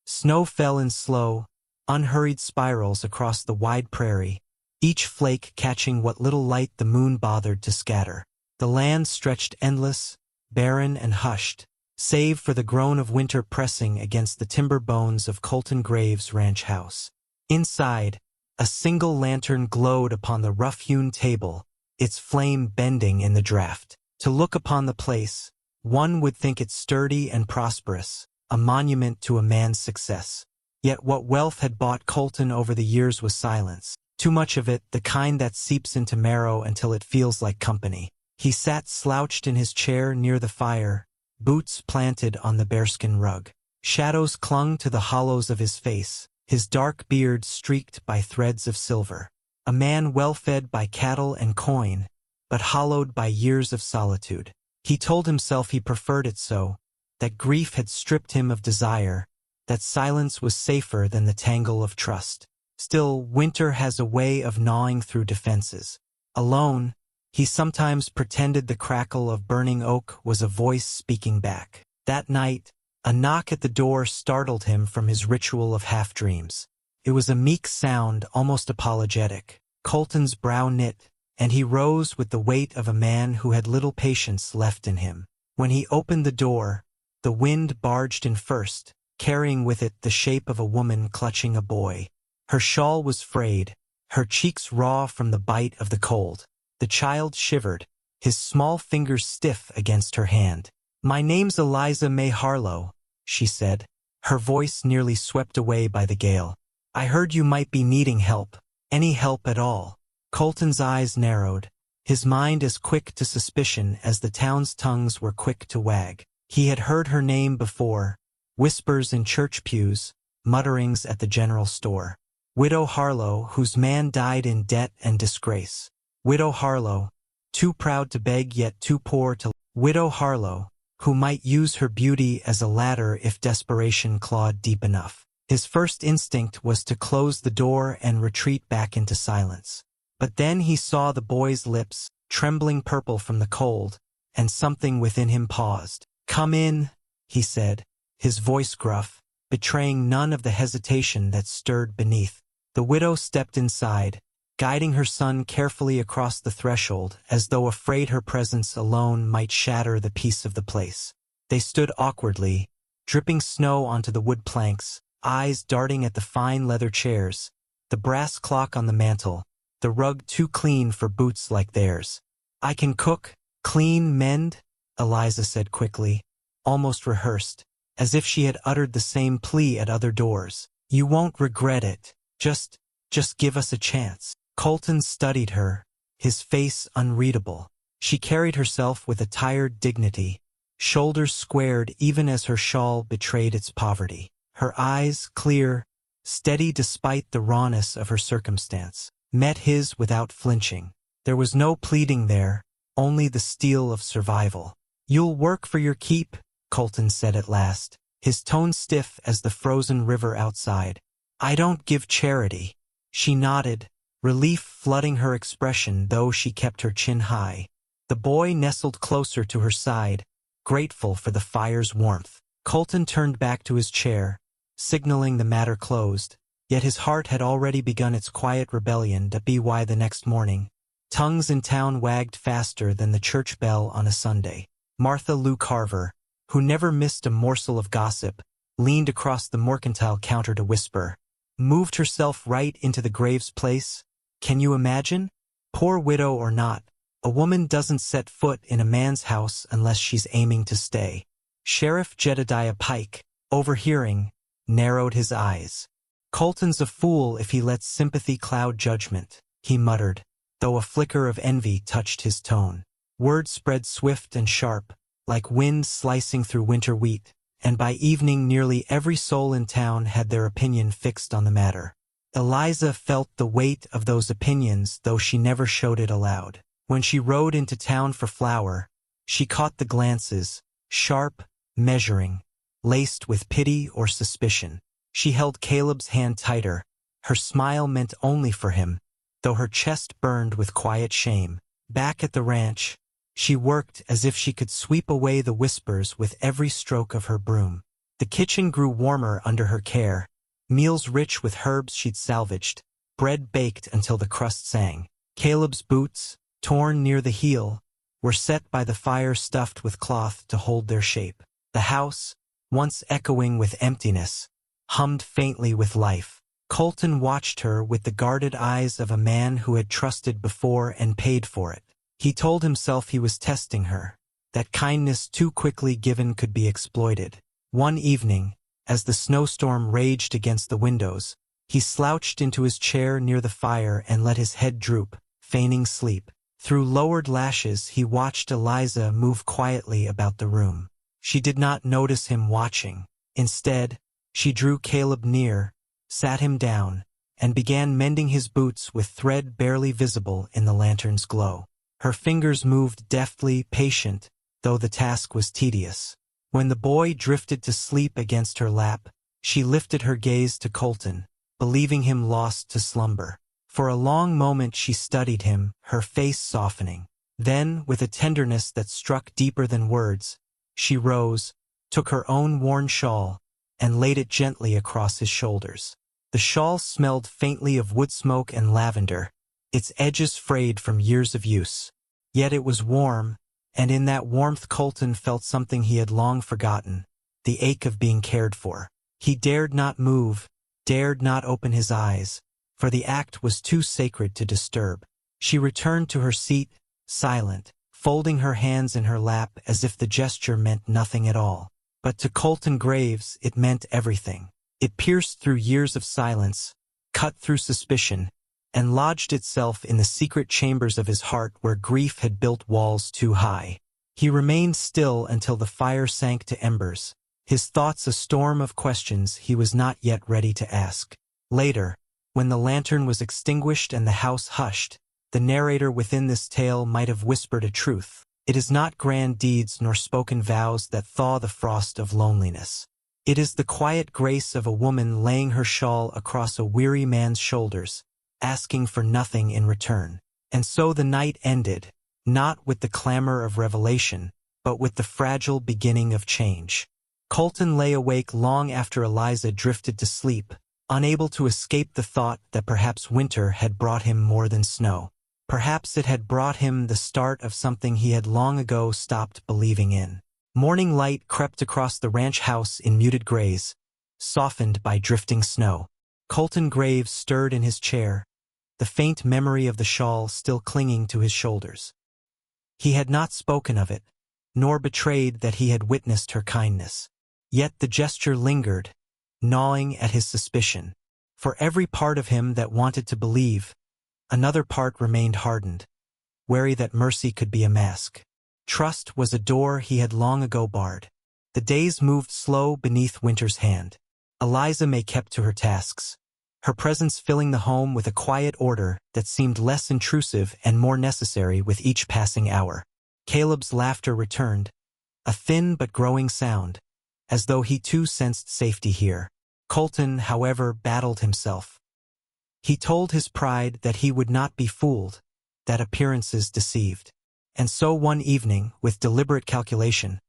Snow fell in slow, unhurried spirals across the wide prairie, each flake catching what little light the moon bothered to scatter. The land stretched endless, barren and hushed, save for the groan of winter pressing against the timber bones of Colton Graves' ranch house. Inside, a single lantern glowed upon the rough-hewn table, its flame bending in the draught. To look upon the place, one would think it sturdy and prosperous, a monument to a man's success. Yet what wealth had bought Colton over the years was silence. Too much of it, the kind that seeps into marrow until it feels like company. He sat slouched in his chair near the fire, boots planted on the bearskin rug. Shadows clung to the hollows of his face, his dark beard streaked by threads of silver. A man well-fed by cattle and coin, but hollowed by years of solitude. He told himself he preferred it so, that grief had stripped him of desire, that silence was safer than the tangle of trust. Still, winter has a way of gnawing through defenses. Alone, he sometimes pretended the crackle of burning oak was a voice speaking back. That night, a knock at the door startled him from his ritual of half-dreams. It was a meek sound, almost apologetic. Colton's brow knit, and he rose with the weight of a man who had little patience left in him. When he opened the door, the wind barged in first, carrying with it the shape of a woman clutching a boy. Her shawl was frayed, her cheeks raw from the bite of the cold. The child shivered, his small fingers stiff against her hand. "My name's Eliza May Harlow," she said, her voice nearly swept away by the gale. "I heard you might be needing help. Any help at all?" Colton's eyes narrowed, his mind as quick to suspicion as the town's tongues were quick to wag. He had heard her name before, whispers in church pews, mutterings at the general store. Widow Harlow, whose man died in debt and disgrace. Widow Harlow, too proud to beg yet too poor to... Widow Harlow, who might use her beauty as a ladder if desperation clawed deep enough. His first instinct was to close the door and retreat back into silence. But then he saw the boy's lips, trembling purple from the cold, and something within him paused. "Come in," he said, his voice gruff, betraying none of the hesitation that stirred beneath. The widow stepped inside, guiding her son carefully across the threshold as though afraid her presence alone might shatter the peace of the place. They stood awkwardly, dripping snow onto the wood planks, eyes darting at the fine leather chairs, the brass clock on the mantel, the rug too clean for boots like theirs. "I can cook, clean, mend," Eliza said quickly, almost rehearsed, as if she had uttered the same plea at other doors. "You won't regret it. Just give us a chance." Colton studied her, his face unreadable. She carried herself with a tired dignity, shoulders squared even as her shawl betrayed its poverty. Her eyes, clear, steady despite the rawness of her circumstance, met his without flinching. There was no pleading there, only the steel of survival. "You'll work for your keep," Colton said at last, his tone stiff as the frozen river outside. "I don't give charity." She nodded, relief flooding her expression though she kept her chin high. The boy nestled closer to her side, grateful for the fire's warmth. Colton turned back to his chair, signaling the matter closed, yet his heart had already begun its quiet rebellion to be why the next morning. Tongues in town wagged faster than the church bell on a Sunday. Martha Lou Carver, who never missed a morsel of gossip, leaned across the mercantile counter to whisper, "Moved herself right into the Graves place? Can you imagine? Poor widow or not, a woman doesn't set foot in a man's house unless she's aiming to stay." Sheriff Jedediah Pike, overhearing, narrowed his eyes. "Colton's a fool if he lets sympathy cloud judgment," he muttered, though a flicker of envy touched his tone. Word spread swift and sharp, like wind slicing through winter wheat, and by evening nearly every soul in town had their opinion fixed on the matter. Eliza felt the weight of those opinions, though she never showed it aloud. When she rode into town for flour, she caught the glances, sharp, measuring, laced with pity or suspicion. She held Caleb's hand tighter, her smile meant only for him, though her chest burned with quiet shame. Back at the ranch, she worked as if she could sweep away the whispers with every stroke of her broom. The kitchen grew warmer under her care, meals rich with herbs she'd salvaged, bread baked until the crust sang. Caleb's boots, torn near the heel, were set by the fire stuffed with cloth to hold their shape. The house, once echoing with emptiness, hummed faintly with life. Colton watched her with the guarded eyes of a man who had trusted before and paid for it. He told himself he was testing her, that kindness too quickly given could be exploited. One evening, as the snowstorm raged against the windows, he slouched into his chair near the fire and let his head droop, feigning sleep. Through lowered lashes he watched Eliza move quietly about the room. She did not notice him watching. Instead, she drew Caleb near, sat him down, and began mending his boots with thread barely visible in the lantern's glow. Her fingers moved deftly, patient, though the task was tedious. When the boy drifted to sleep against her lap, she lifted her gaze to Colton, believing him lost to slumber. For a long moment she studied him, her face softening. Then, with a tenderness that struck deeper than words, she rose, took her own worn shawl, and laid it gently across his shoulders. The shawl smelled faintly of wood smoke and lavender, its edges frayed from years of use. Yet it was warm, and in that warmth Colton felt something he had long forgotten, the ache of being cared for. He dared not move, dared not open his eyes, for the act was too sacred to disturb. She returned to her seat, silent, folding her hands in her lap as if the gesture meant nothing at all. But to Colton Graves it meant everything. It pierced through years of silence, cut through suspicion, and lodged itself in the secret chambers of his heart where grief had built walls too high. He remained still until the fire sank to embers, his thoughts a storm of questions he was not yet ready to ask. Later, when the lantern was extinguished and the house hushed, the narrator within this tale might have whispered a truth. It is not grand deeds nor spoken vows that thaw the frost of loneliness. It is the quiet grace of a woman laying her shawl across a weary man's shoulders, asking for nothing in return. And so the night ended, not with the clamor of revelation, but with the fragile beginning of change. Colton lay awake long after Eliza drifted to sleep, unable to escape the thought that perhaps winter had brought him more than snow. Perhaps it had brought him the start of something he had long ago stopped believing in. Morning light crept across the ranch house in muted grays, softened by drifting snow. Colton Graves stirred in his chair, the faint memory of the shawl still clinging to his shoulders. He had not spoken of it, nor betrayed that he had witnessed her kindness. Yet the gesture lingered, gnawing at his suspicion. For every part of him that wanted to believe, another part remained hardened, wary that mercy could be a mask. Trust was a door he had long ago barred. The days moved slow beneath winter's hand. Eliza May kept to her tasks, her presence filling the home with a quiet order that seemed less intrusive and more necessary with each passing hour. Caleb's laughter returned, a thin but growing sound, as though he too sensed safety here. Colton, however, battled himself. He told his pride that he would not be fooled, that appearances deceived. And so one evening, with deliberate calculation,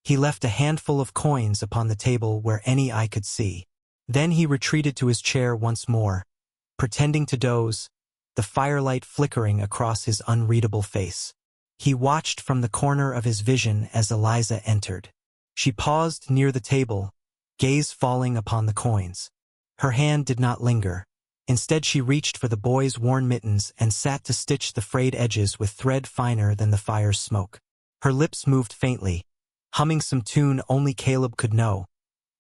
he left a handful of coins upon the table where any eye could see. Then he retreated to his chair once more, pretending to doze, the firelight flickering across his unreadable face. He watched from the corner of his vision as Eliza entered. She paused near the table, gaze falling upon the coins. Her hand did not linger. Instead she reached for the boy's worn mittens and sat to stitch the frayed edges with thread finer than the fire's smoke. Her lips moved faintly, humming some tune only Caleb could know,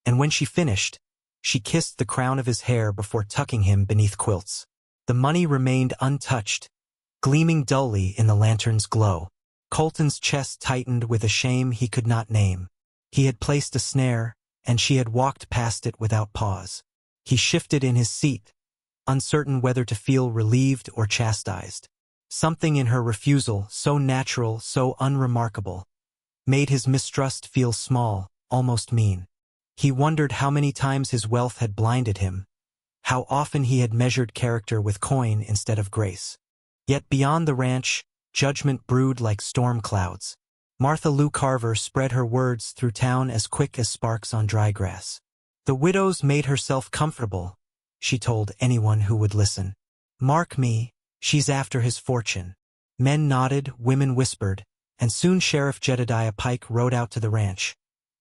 and when she finished, she kissed the crown of his hair before tucking him beneath quilts. The money remained untouched, gleaming dully in the lantern's glow. Colton's chest tightened with a shame he could not name. He had placed a snare, and she had walked past it without pause. He shifted in his seat, uncertain whether to feel relieved or chastised. Something in her refusal, so natural, so unremarkable, made his mistrust feel small, almost mean. He wondered how many times his wealth had blinded him, how often he had measured character with coin instead of grace. Yet beyond the ranch, judgment brewed like storm clouds. Martha Lou Carver spread her words through town as quick as sparks on dry grass. The widow's made herself comfortable, she told anyone who would listen. Mark me, she's after his fortune. Men nodded, women whispered, and soon Sheriff Jedediah Pike rode out to the ranch,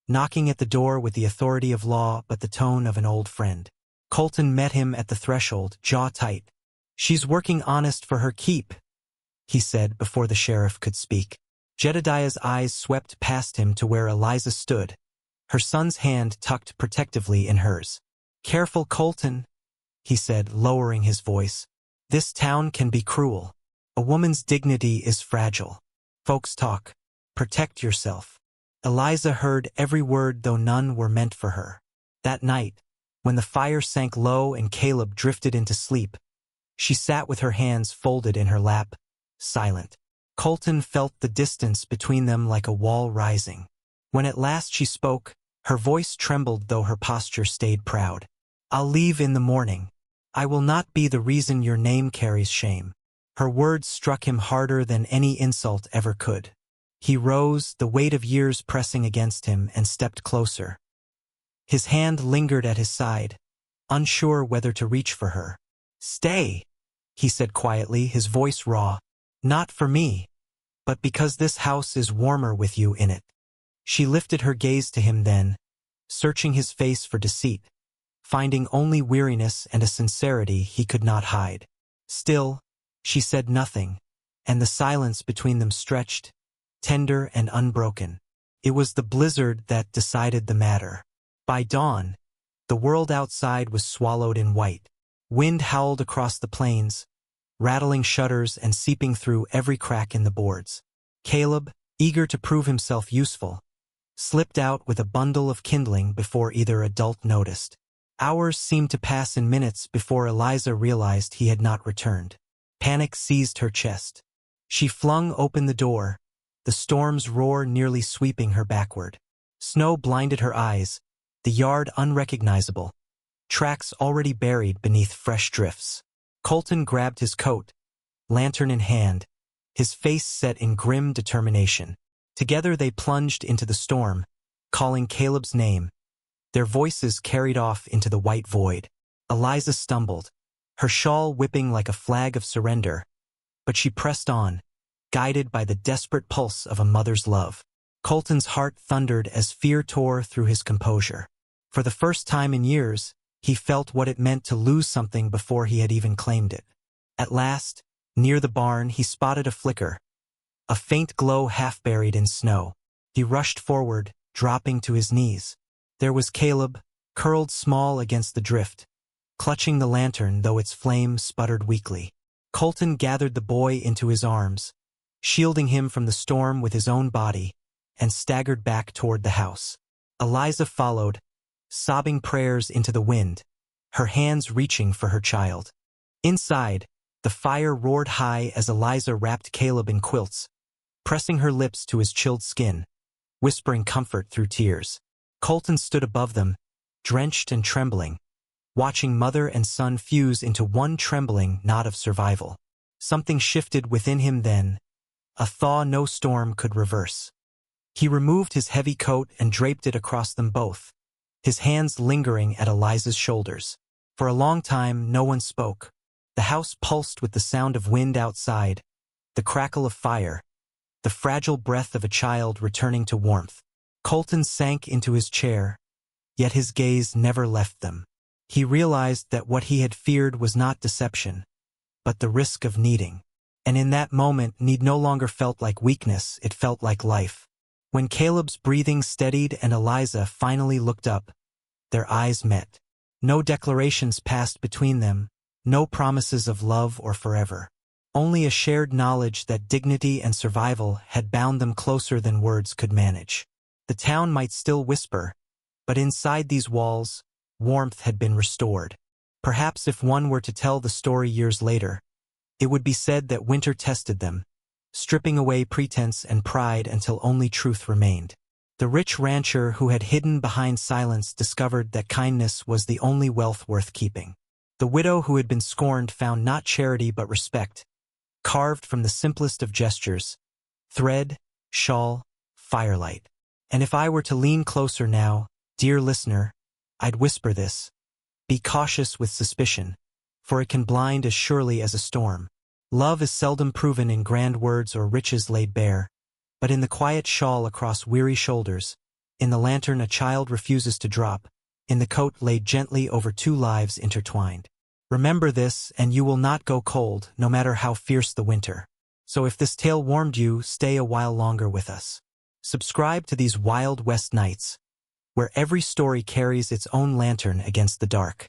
knocking at the door with the authority of law but the tone of an old friend. Colton met him at the threshold, jaw tight. She's working honest for her keep, he said before the sheriff could speak. Jedediah's eyes swept past him to where Eliza stood, her son's hand tucked protectively in hers. Careful, Colton, he said, lowering his voice. This town can be cruel. A woman's dignity is fragile. Folks talk. Protect yourself. Eliza heard every word, though none were meant for her. That night, when the fire sank low and Caleb drifted into sleep, she sat with her hands folded in her lap, silent. Colton felt the distance between them like a wall rising. When at last she spoke, her voice trembled though her posture stayed proud. I'll leave in the morning. I will not be the reason your name carries shame. Her words struck him harder than any insult ever could. He rose, the weight of years pressing against him, and stepped closer. His hand lingered at his side, unsure whether to reach for her. Stay, he said quietly, his voice raw. Not for me, but because this house is warmer with you in it. She lifted her gaze to him then, searching his face for deceit, finding only weariness and a sincerity he could not hide. Still, she said nothing, and the silence between them stretched, tender and unbroken. It was the blizzard that decided the matter. By dawn, the world outside was swallowed in white. Wind howled across the plains, rattling shutters and seeping through every crack in the boards. Caleb, eager to prove himself useful, slipped out with a bundle of kindling before either adult noticed. Hours seemed to pass in minutes before Eliza realized he had not returned. Panic seized her chest. She flung open the door, the storm's roar nearly sweeping her backward. Snow blinded her eyes, the yard unrecognizable, tracks already buried beneath fresh drifts. Colton grabbed his coat, lantern in hand, his face set in grim determination. Together they plunged into the storm, calling Caleb's name. Their voices carried off into the white void. Eliza stumbled, her shawl whipping like a flag of surrender, but she pressed on, guided by the desperate pulse of a mother's love. Colton's heart thundered as fear tore through his composure. For the first time in years, he felt what it meant to lose something before he had even claimed it. At last, near the barn, he spotted a flicker, a faint glow half buried in snow. He rushed forward, dropping to his knees. There was Caleb, curled small against the drift, clutching the lantern though its flame sputtered weakly. Colton gathered the boy into his arms, shielding him from the storm with his own body, and staggered back toward the house. Eliza followed, sobbing prayers into the wind, her hands reaching for her child. Inside, the fire roared high as Eliza wrapped Caleb in quilts, pressing her lips to his chilled skin, whispering comfort through tears. Colton stood above them, drenched and trembling, watching mother and son fuse into one trembling knot of survival. Something shifted within him then, a thaw no storm could reverse. He removed his heavy coat and draped it across them both, his hands lingering at Eliza's shoulders. For a long time, no one spoke. The house pulsed with the sound of wind outside, the crackle of fire, the fragile breath of a child returning to warmth. Colton sank into his chair, yet his gaze never left them. He realized that what he had feared was not deception, but the risk of needing. And in that moment, need no longer felt like weakness, it felt like life. When Caleb's breathing steadied and Eliza finally looked up, their eyes met. No declarations passed between them, no promises of love or forever. Only a shared knowledge that dignity and survival had bound them closer than words could manage. The town might still whisper, but inside these walls, warmth had been restored. Perhaps if one were to tell the story years later, it would be said that winter tested them, stripping away pretense and pride until only truth remained. The rich rancher who had hidden behind silence discovered that kindness was the only wealth worth keeping. The widow who had been scorned found not charity but respect, carved from the simplest of gestures: thread, shawl, firelight. And if I were to lean closer now, dear listener, I'd whisper this. Be cautious with suspicion, for it can blind as surely as a storm. Love is seldom proven in grand words or riches laid bare, but in the quiet shawl across weary shoulders, in the lantern a child refuses to drop, in the coat laid gently over two lives intertwined. Remember this, and you will not go cold, no matter how fierce the winter. So if this tale warmed you, stay a while longer with us. Subscribe to these Wild West Nights, where every story carries its own lantern against the dark.